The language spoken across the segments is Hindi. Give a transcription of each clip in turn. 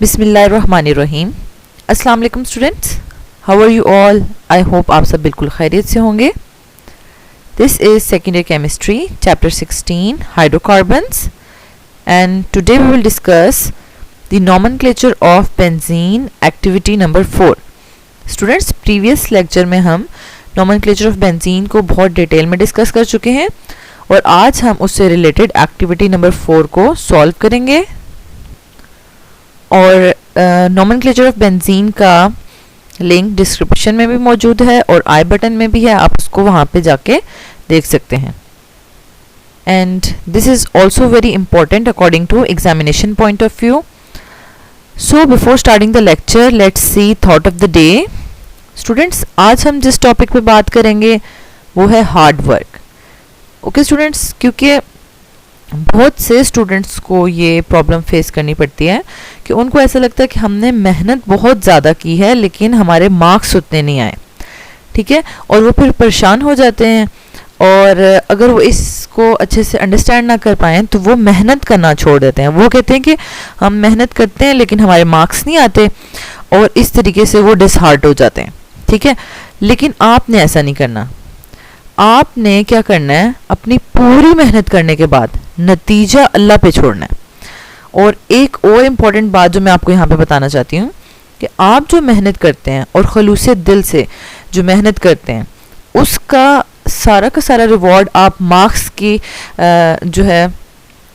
बिस्मिल्लाहिर्रहमानिर्रहीम। अस्सलाम वालेकुम students, how are you all. I hope आप सब बिल्कुल खैरियत से होंगे। This is second year chemistry chapter 16 hydrocarbons and today we will discuss the nomenclature of benzene activity number 4। Students, previous lecture में हम नॉमेनक्लेचर ऑफ बेंजीन को बहुत डिटेल में डिस्कस कर चुके हैं और आज हम उससे रिलेटेड एक्टिविटी नंबर 4 को सॉल्व करेंगे। और नॉमेनक्लेचर ऑफ बेंजीन का लिंक डिस्क्रिप्शन में भी मौजूद है और आई बटन में भी है, आप उसको वहाँ पे जाके देख सकते हैं। And this is also very important according to examination point of view. So before starting the lecture let's see thought of the day. Students, आज हम जिस टॉपिक पे बात करेंगे वो है हार्ड वर्क। ओके स्टूडेंट्स, क्योंकि बहुत से स्टूडेंट्स को ये प्रॉब्लम फेस करनी पड़ती है कि उनको ऐसा लगता है कि हमने मेहनत बहुत ज़्यादा की है लेकिन हमारे मार्क्स उतने नहीं आए, ठीक है, और वो फिर परेशान हो जाते हैं। और अगर वो इसको अच्छे से अंडरस्टैंड ना कर पाएँ तो वो मेहनत करना छोड़ देते हैं। वो कहते हैं कि हम मेहनत करते हैं लेकिन हमारे मार्क्स नहीं आते और इस तरीके से वो डिसहार्ट हो जाते हैं, ठीक है। लेकिन आपने ऐसा नहीं करना। आपने क्या करना है, अपनी पूरी मेहनत करने के बाद नतीजा अल्लाह पे छोड़ना है। और एक और इम्पॉर्टेंट बात जो मैं आपको यहाँ पे बताना चाहती हूँ कि आप जो मेहनत करते हैं और खलूस दिल से जो मेहनत करते हैं उसका सारा का सारा रिवॉर्ड आप मार्क्स की जो है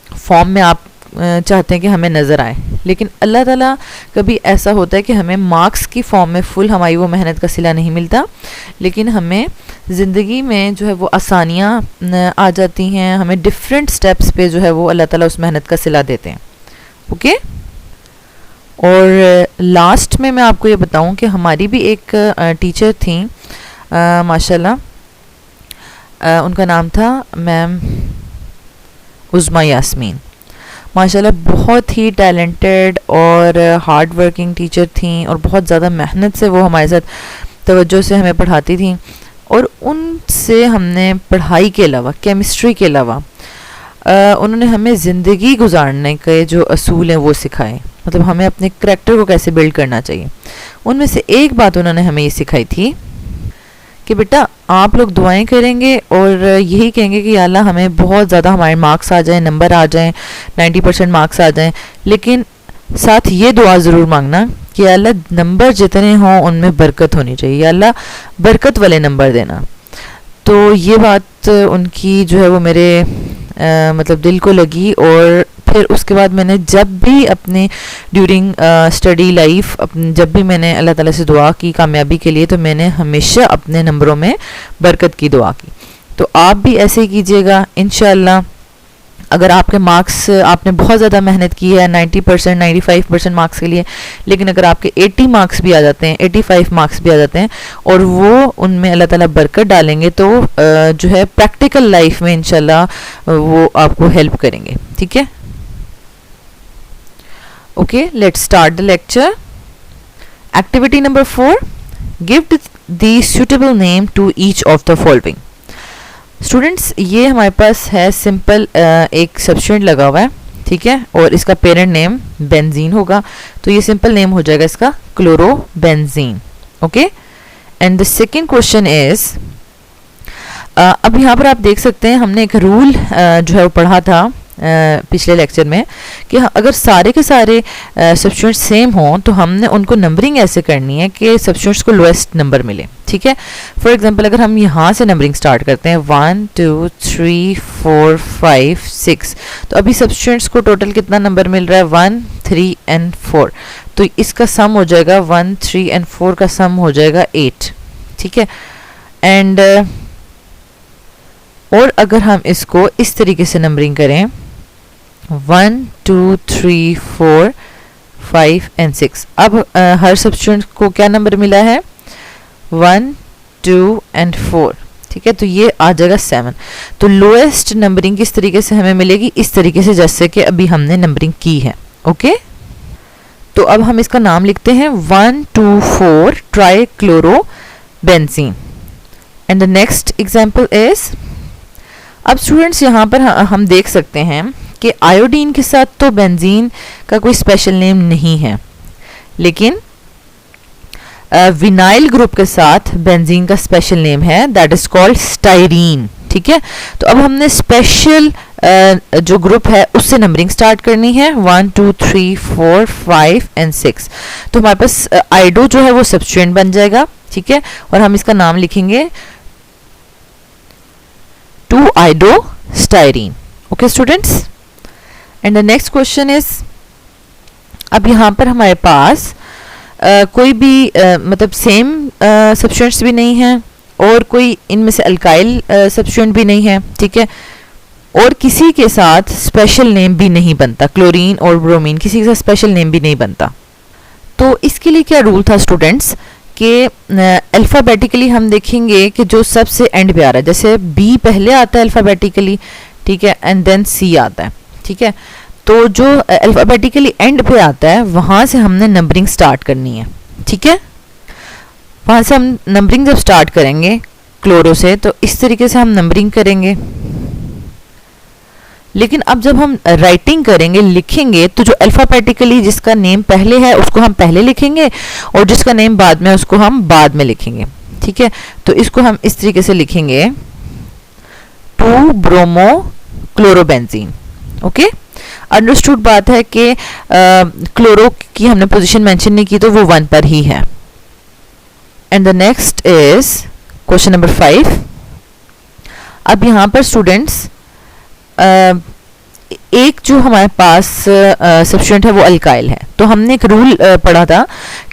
फॉर्म में आप चाहते हैं कि हमें नज़र आए। लेकिन अल्लाह ताला कभी ऐसा होता है कि हमें मार्क्स की फॉर्म में फुल हमारी वो मेहनत का सिला नहीं मिलता, लेकिन हमें ज़िंदगी में जो है वो आसानियाँ आ जाती हैं, हमें डिफरेंट स्टेप्स पे जो है वो अल्लाह ताला उस मेहनत का सिला देते हैं। ओके। और लास्ट में मैं आपको ये बताऊं कि हमारी भी एक टीचर थी माशाल्लाह, उनका नाम था मैम उज़्मा यास्मीन। माशाल्लाह बहुत ही टैलेंटेड और हार्ड वर्किंग टीचर थी और बहुत ज़्यादा मेहनत से वो हमारे साथ तवज्जो से हमें पढ़ाती थी। और उनसे हमने पढ़ाई के अलावा, केमिस्ट्री के अलावा उन्होंने हमें ज़िंदगी गुजारने के जो असूल हैं वो सिखाए, मतलब हमें अपने करैक्टर को कैसे बिल्ड करना चाहिए। उनमें से एक बात उन्होंने हमें ये सिखाई थी कि बेटा आप लोग दुआएं करेंगे और यही कहेंगे कि या अल्लाह हमें बहुत ज़्यादा हमारे मार्क्स आ जाएं, नंबर आ जाएं, 90% मार्क्स आ जाएं, लेकिन साथ ये दुआ ज़रूर मांगना कि या अल्लाह नंबर जितने हों उनमें बरकत होनी चाहिए, या अल्लाह बरकत वाले नंबर देना। तो ये बात उनकी जो है वो मेरे मतलब दिल को लगी। और फिर उसके बाद मैंने जब भी अपने ड्यूरिंग स्टडी लाइफ जब भी मैंने अल्लाह ताला से दुआ की कामयाबी के लिए, तो मैंने हमेशा अपने नंबरों में बरकत की दुआ की। तो आप भी ऐसे ही कीजिएगा इंशाअल्लाह। अगर आपके मार्क्स, आपने बहुत ज़्यादा मेहनत की है 90% 95% मार्क्स के लिए, लेकिन अगर आपके 80 मार्क्स भी आ जाते हैं, 85 मार्क्स भी आ जाते हैं और वो उनमें अल्लाह ताला बरकत डालेंगे तो जो है प्रैक्टिकल लाइफ में इंशाल्लाह वो आपको हेल्प करेंगे, ठीक है। Okay, let's start the lecture. Activity number 4. Give the suitable name to each of the following. Students, ये हमारे पास है सिंपल एक सब्स्टिट्यूएंट लगा हुआ है, ठीक है, और इसका पेरेंट नेम बेंजीन होगा, तो ये सिंपल नेम हो जाएगा इसका chlorobenzene. Okay. And the second question is, अब यहाँ पर आप देख सकते हैं हमने एक रूल जो है वो पढ़ा था पिछले लेक्चर में कि अगर सारे के सारे सब्स्टिट्यूएंट्स सेम हों तो हमने उनको नंबरिंग ऐसे करनी है कि सब्स्टिट्यूएंट्स को लोएस्ट नंबर मिले, ठीक है। फॉर एग्जांपल अगर हम यहाँ से नंबरिंग स्टार्ट करते हैं 1 2 3 4 5 6, तो अभी सब्स्टिट्यूएंट्स को टोटल कितना नंबर मिल रहा है, 1 3 एंड 4, तो इसका सम हो जाएगा 1 3 एंड 4 का सम हो जाएगा 8, ठीक है। एंड और अगर हम इसको इस तरीके से नंबरिंग करें 1 2 3 4 5 एंड 6, अब हर सब्स्टिट्यूएंट को क्या नंबर मिला है, 1 2 एंड 4, ठीक है, तो ये आ जाएगा 7। तो लोएस्ट नंबरिंग किस तरीके से हमें मिलेगी, इस तरीके से जैसे कि अभी हमने नंबरिंग की है। ओके, तो अब हम इसका नाम लिखते हैं 1 2 4 trichlorobenzene. And the next example is, अब स्टूडेंट्स यहाँ पर हम देख सकते हैं कि आयोडीन के साथ तो बेंजीन का कोई स्पेशल नेम नहीं है, लेकिन विनाइल ग्रुप के साथ बेंजीन का स्पेशल नेम है, दैट इज कॉल्ड स्टाइरीन। ठीक है, तो अब हमने स्पेशल जो ग्रुप है उससे नंबरिंग स्टार्ट करनी है, 1 2 3 4 5 एंड 6। तो हमारे पास आइडो जो है वो सब्स्टिट्यूएंट बन जाएगा। ठीक है, और हम इसका नाम लिखेंगे 2-आइडो-स्टाइरीन। Okay students, and the next question is, अब यहाँ पर हमारे पास कोई भी मतलब सेम सब्स्टिट्यूएंट्स भी नहीं है और कोई इनमें से अल्काइल सब्स्टिट्यूएंट भी नहीं है। ठीक है, और किसी के साथ स्पेशल नेम भी नहीं बनता, क्लोरीन और ब्रोमीन किसी के साथ स्पेशल नेम भी नहीं बनता। तो इसके लिए क्या रूल था स्टूडेंट्स कि अल्फ़ाबेटिकली हम देखेंगे कि जो सबसे एंड पे आ रहा है, जैसे बी पहले आता है अल्फ़ाबेटिकली, ठीक है, एंड देन सी आता है। ठीक है, तो जो अल्फ़ाबेटिकली एंड पे आता है वहाँ से हमने नंबरिंग स्टार्ट करनी है। ठीक है, वहाँ से हम नंबरिंग जब स्टार्ट करेंगे क्लोरो से, तो इस तरीके से हम नंबरिंग करेंगे। लेकिन अब जब हम राइटिंग करेंगे, लिखेंगे, तो जो अल्फ़ाबेटिकली जिसका नेम पहले है उसको हम पहले लिखेंगे और जिसका नेम बाद में है उसको हम बाद में लिखेंगे। ठीक है, तो इसको हम इस तरीके से लिखेंगे 2-ब्रोमो-क्लोरोबेंजीन। ओके, अंडरस्टूड बात है कि क्लोरो की हमने पोजीशन मेंशन नहीं की तो वो 1 पर ही है। And the next is question number 5। अब यहाँ पर स्टूडेंट्स एक जो हमारे पास सब्स्टिट्यूएंट है वो अल्काइल है, तो हमने एक रूल पढ़ा था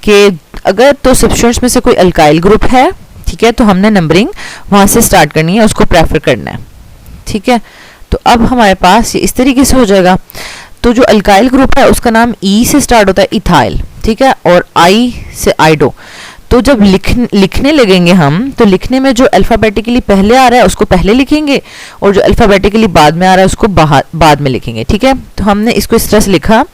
कि अगर तो सब्स्टिट्यूएंट्स में से कोई अल्काइल ग्रुप है, ठीक है, तो हमने नंबरिंग वहाँ से स्टार्ट करनी है, उसको प्रेफर करना है। ठीक है, तो अब हमारे पास ये इस तरीके से हो जाएगा। तो जो अल्काइल ग्रुप है उसका नाम ई से स्टार्ट होता है, इथाइल। ठीक है, और आई से आइडो। तो जब लिखने लगेंगे हम, तो लिखने में जो अल्फ़ाबेटिकली पहले आ रहा है उसको पहले लिखेंगे और जो अल्फ़ाबेटिकली बाद में आ रहा है उसको बाद में लिखेंगे। ठीक है, तो हमने इसको इस तरह से लिखा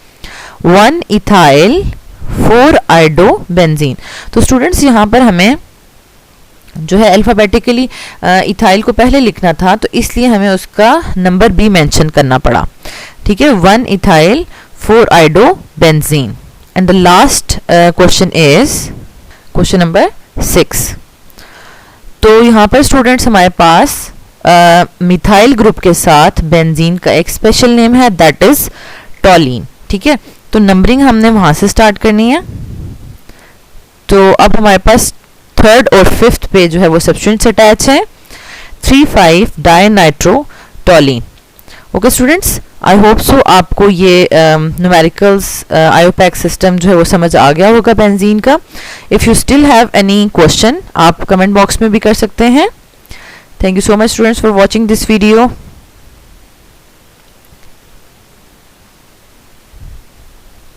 1-इथाइल-4-आइडो-बेंजीन। तो स्टूडेंट्स यहाँ पर हमें जो है अल्फ़ाबेटिकली इथाइल को पहले लिखना था, तो इसलिए हमें उसका नंबर भी मेंशन करना पड़ा। ठीक है, 1-इथाइल-4-आइडो-बेंजीन। And the last question is question number 6। तो यहाँ पर स्टूडेंट्स हमारे पास मिथाइल ग्रुप के साथ बेंजीन का एक स्पेशल नेम है, दैट इज टॉलीन। ठीक है, तो नंबरिंग हमने वहाँ से स्टार्ट करनी है। तो अब हमारे पास 3rd और 5th पे जो है वो सब्स्टिट्यूएंट्स अटैच है, 3,5-डायनाइट्रोटोलीन। Okay students, I hope so आपको ये न्यूमेरिकल्स आयोपैक सिस्टम जो है वो समझ आ गया होगा बेंजीन का। If you still have any question आप कमेंट बॉक्स में भी कर सकते हैं। Thank you so much students for watching this video.